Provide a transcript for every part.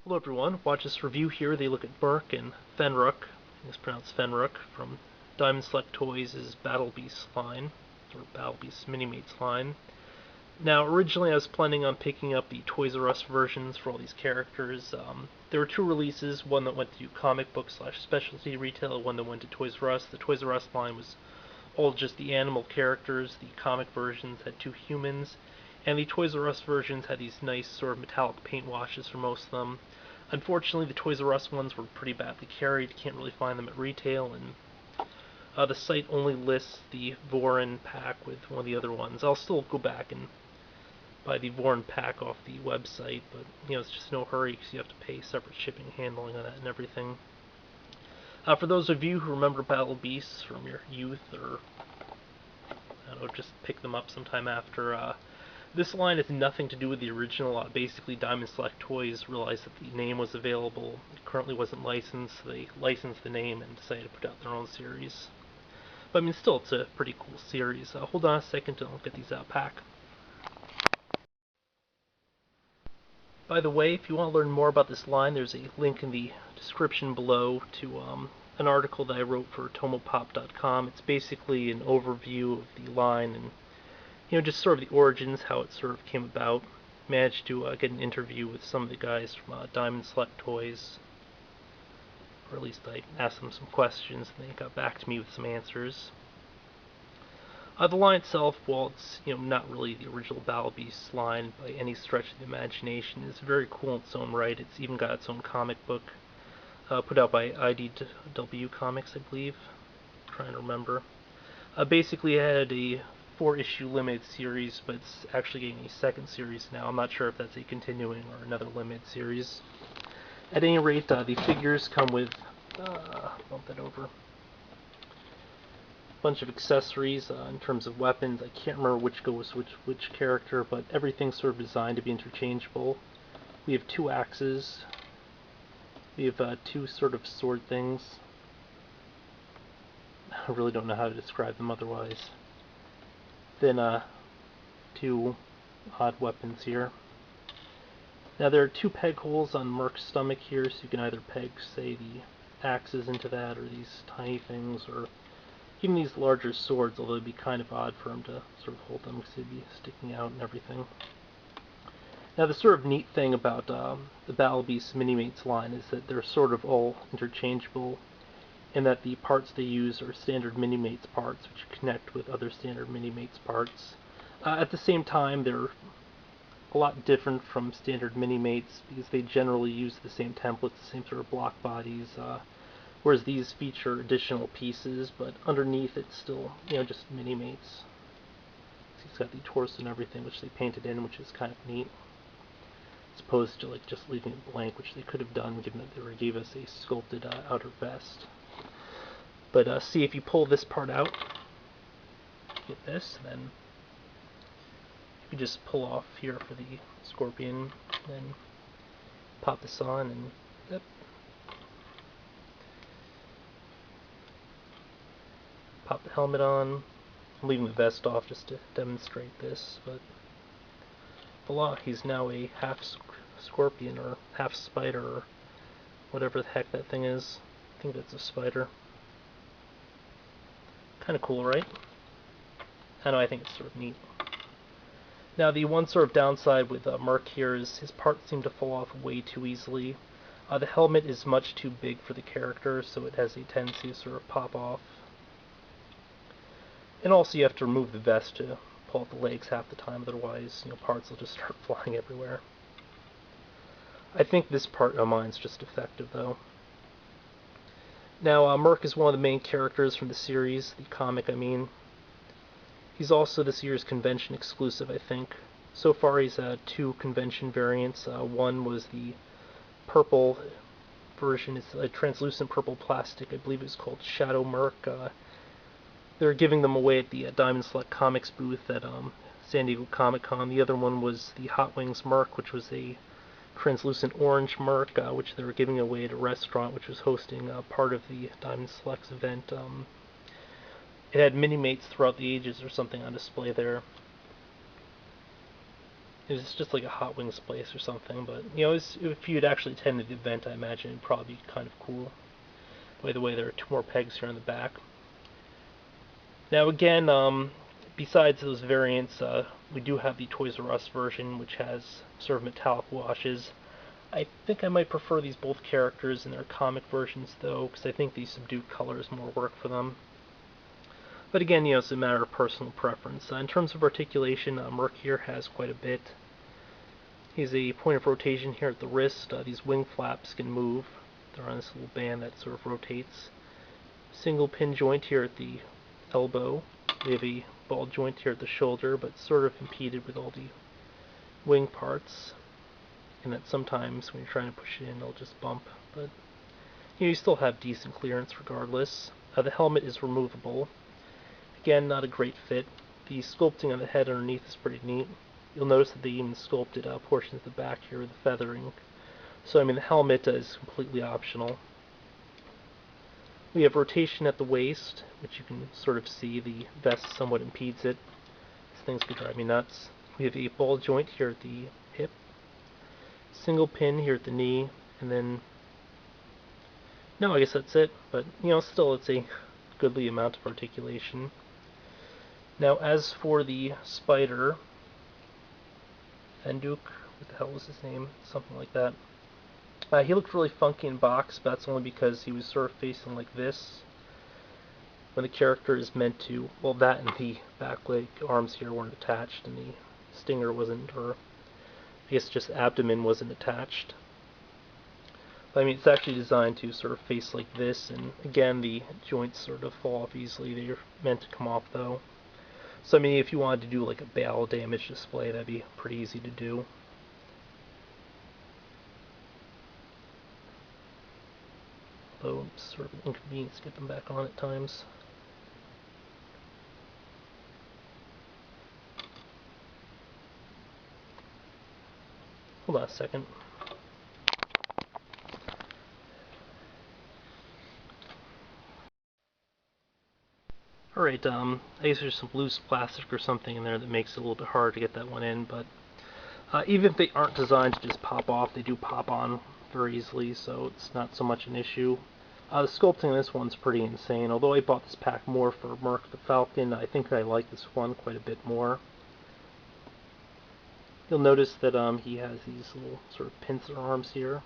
Hello everyone, watch this review here. They look at Merk and Fenruk, I think it's pronounced Fenruk, from Diamond Select Toys' Battle Beast line, or Battle Beast Minimates line. Now, originally I was planning on picking up the Toys R Us versions for all these characters. There were two releases, one that went to comic book / specialty retail, one that went to Toys R Us. The Toys R Us line was all just the animal characters. The comic versions had two humans, and the Toys R Us versions had these nice sort of metallic paint washes for most of them. Unfortunately, the Toys R Us ones were pretty badly carried. You can't really find them at retail, and the site only lists the Vorin pack with one of the other ones. I'll still go back and buy the Vorin pack off the website, but it's just no hurry because you have to pay separate shipping, handling on that, and everything. For those of you who remember Battle Beasts from your youth, or I don't know, just pick them up sometime after, this line has nothing to do with the original. Basically, Diamond Select Toys realized that the name was available. It currently wasn't licensed, so they licensed the name and decided to put out their own series. But I mean, still, it's a pretty cool series. Hold on a second and I'll get these out pack. By the way, if you want to learn more about this line, there's a link in the description below to an article that I wrote for tomopop.com. It's basically an overview of the line and just sort of the origins, how it sort of came about. Managed to get an interview with some of the guys from Diamond Select Toys, or at least I asked them some questions and they got back to me with some answers. The line itself, while it's not really the original Battle Beast line by any stretch of the imagination, is very cool in its own right. It's even got its own comic book, put out by IDW Comics, I believe. I'm trying to remember. Basically, it had a 4-issue limited series, but it's actually getting a second series now. I'm not sure if that's a continuing or another limited series. At any rate, the figures come with, bump that over, bunch of accessories in terms of weapons. I can't remember which goes which character, but everything's sort of designed to be interchangeable. We have 2 axes. We have 2 sort of sword things. I really don't know how to describe them otherwise. Then 2 odd weapons here. Now there are 2 peg holes on Merk's stomach here, so you can either peg, say, the axes into that, or these tiny things, or even these larger swords, although it'd be kind of odd for him to sort of hold them because they'd be sticking out and everything. Now the sort of neat thing about the Battle Beast Minimates line is that they're sort of all interchangeable, and that the parts they use are standard Minimates parts, which connect with other standard Minimates parts. At the same time, they're a lot different from standard Minimates because they generally use the same templates, the same sort of block bodies, whereas these feature additional pieces, but underneath it's still, just Minimates. He's got the torso and everything, which they painted in, which is kind of neat, as opposed to just leaving it blank, which they could have done, given that they gave us a sculpted outer vest. But see, if you pull this part out, get this, then you just pull off here for the scorpion, then pop this on, and yep. Pop the helmet on. I'm leaving the vest off just to demonstrate this, but voila, he's now a half scorpion, or half spider, or whatever the heck that thing is. I think that's a spider. Kind of cool, right? I know, I think it's sort of neat. Now, the one sort of downside with Merk here is his parts seem to fall off way too easily. The helmet is much too big for the character, so it has a tendency to sort of pop off. And also you have to remove the vest to pull out the legs half the time, otherwise, parts will just start flying everywhere. I think this part of mine's just defective, though. Now, Merk is one of the main characters from the series, the comic, I mean. He's also this year's convention exclusive, I think. So far he's had 2 convention variants. One was the purple version. It's a translucent purple plastic. I believe it's called Shadow Merk. They're giving them away at the Diamond Select Comics booth at San Diego Comic-Con. The other one was the Hot Wings Merk, which was a translucent orange Merk, which they were giving away at a restaurant which was hosting part of the Diamond Selects event. It had Minimates throughout the ages or something on display there. It was just like a Hot Wings place or something, but you know, if you'd actually attended the event, I imagine it'd probably be kind of cool. By the way, there are two more pegs here on the back. Now again, besides those variants, we do have the Toys R Us version, which has sort of metallic washes. I think I might prefer these both characters in their comic versions, though, because I think the subdued color is more work for them. But again, you know, it's a matter of personal preference. In terms of articulation, Merk here has quite a bit. He has a point of rotation here at the wrist. These wing flaps can move. They're on this little band that sort of rotates. Single pin joint here at the elbow. We have a ball joint here at the shoulder, but sort of impeded with all the wing parts. And that sometimes when you're trying to push it in, it'll just bump. But you still have decent clearance regardless. The helmet is removable. Again, not a great fit. The sculpting on the head underneath is pretty neat. You'll notice that they even sculpted portions of the back here with the feathering. So, I mean, the helmet is completely optional. We have rotation at the waist, which you can sort of see. The vest somewhat impedes it. These things could drive me nuts. We have a ball joint here at the hip. Single pin here at the knee, and then... No, I guess that's it. But, you know, still it's a goodly amount of articulation. Now, as for the spider, Fenruk, what the hell was his name? Something like that. He looked really funky in box, but that's only because he was sort of facing like this. When the character is meant to, well, that and the back leg arms here weren't attached, and the stinger wasn't, or I guess just abdomen wasn't attached. But I mean, it's actually designed to sort of face like this, and again, the joints sort of fall off easily. They're meant to come off, though. So, I mean, if you wanted to do like a battle damage display, that'd be pretty easy to do. Though it's sort of inconvenient to get them back on at times. Hold on a second. Alright, I guess there's some loose plastic or something in there that makes it a little bit hard to get that one in, but even if they aren't designed to just pop off, they do pop on very easily, so it's not so much an issue. The sculpting on this one's pretty insane. Although I bought this pack more for Merk the Falcon, I think I like this one quite a bit more. You'll notice that he has these little sort of pincer arms here,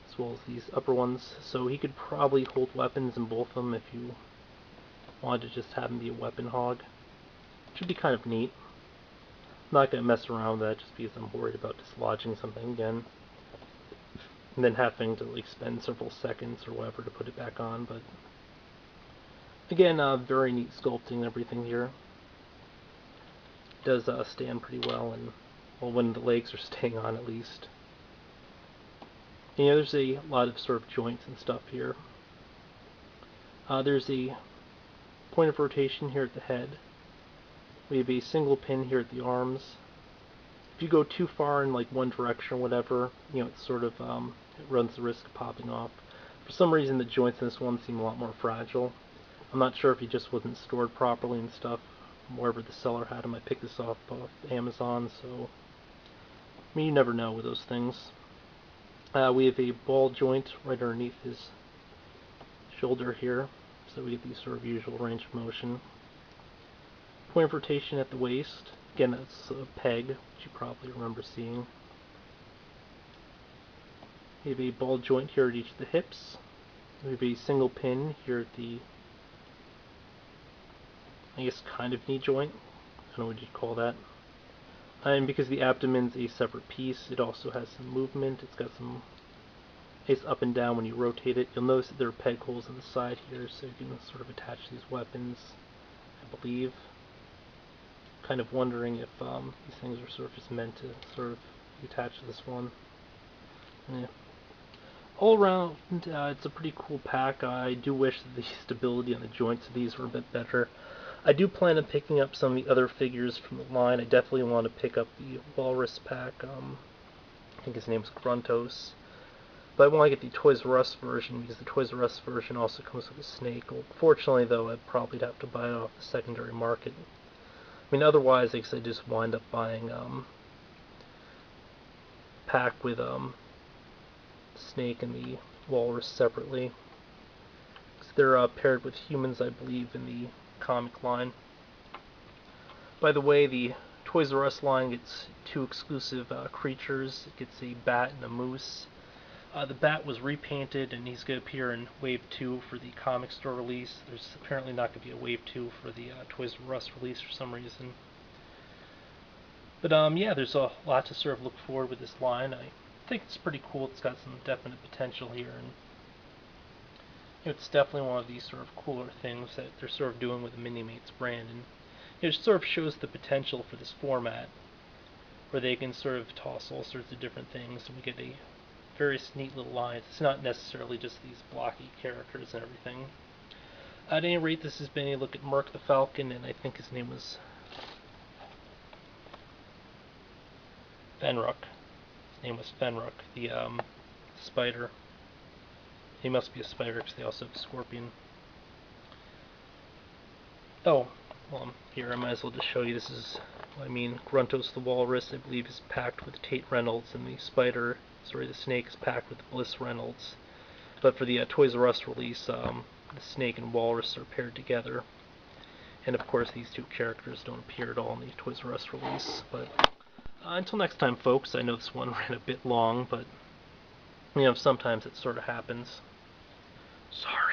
as well as these upper ones, so he could probably hold weapons in both of them if you wanted to just have him be a weapon hog. Should be kind of neat. I'm not going to mess around with that just because I'm worried about dislodging something again. And then having to like spend several seconds or whatever to put it back on, but again, very neat sculpting and everything here. It does stand pretty well, and well, when the legs are staying on at least. And, you know, there's a lot of sort of joints and stuff here. There's a point of rotation here at the head. We have a single pin here at the arms. If you go too far in like one direction or whatever, you know, it's sort of it runs the risk of popping off. For some reason, the joints in this one seem a lot more fragile. I'm not sure if he just wasn't stored properly and stuff. Wherever the seller had him, I picked this off Amazon, so I mean, you never know with those things. We have a ball joint right underneath his shoulder here, so we get the sort of usual range of motion. Point of rotation at the waist. Again, that's a peg, which you probably remember seeing. We have a ball joint here at each of the hips. We have a single pin here at the, I guess, kind of knee joint. I don't know what you'd call that. And because the abdomen's a separate piece, it also has some movement. It's got some, it's up and down when you rotate it. You'll notice that there are peg holes on the side here, so you can sort of attach these weapons, I believe. Kind of wondering if these things are sort of just meant to sort of be attached to this one. Yeah. All around, it's a pretty cool pack. I do wish that the stability on the joints of these were a bit better. I do plan on picking up some of the other figures from the line. I definitely want to pick up the Walrus pack. I think his name's Gruntos. But I want to get the Toys R Us version, because the Toys R Us version also comes with a snake. Well, fortunately, though, I'd probably have to buy it off the secondary market. mean, otherwise, I guess I just wind up buying pack with snake and the walrus separately. They're paired with humans, I believe, in the comic line. By the way, the Toys R Us line gets 2 exclusive creatures. It gets a bat and a moose. The bat was repainted, and he's going to appear in Wave 2 for the comic store release. There's apparently not going to be a Wave 2 for the Toys R Us release for some reason. But yeah, there's a lot to sort of look forward with this line. I think it's pretty cool. It's got some definite potential here, and it's definitely one of these sort of cooler things that they're sort of doing with the Minimates brand, and it sort of shows the potential for this format, where they can sort of toss all sorts of different things, and we get a very neat little line. It's not necessarily just these blocky characters and everything. At any rate, this has been a look at Merk the Falcon, and I think his name was Fenruk. His name was Fenruk, the spider. He must be a spider because they also have a scorpion. Oh, well, here I might as well just show you. This is what I mean. Gruntos the walrus, I believe, is packed with Tate Reynolds, and the snake is packed with Bliss Reynolds. But for the Toys R Us release, the snake and walrus are paired together. And of course, these 2 characters don't appear at all in the Toys R Us release. But until next time, folks. I know this one ran a bit long, but sometimes it sort of happens. Sorry.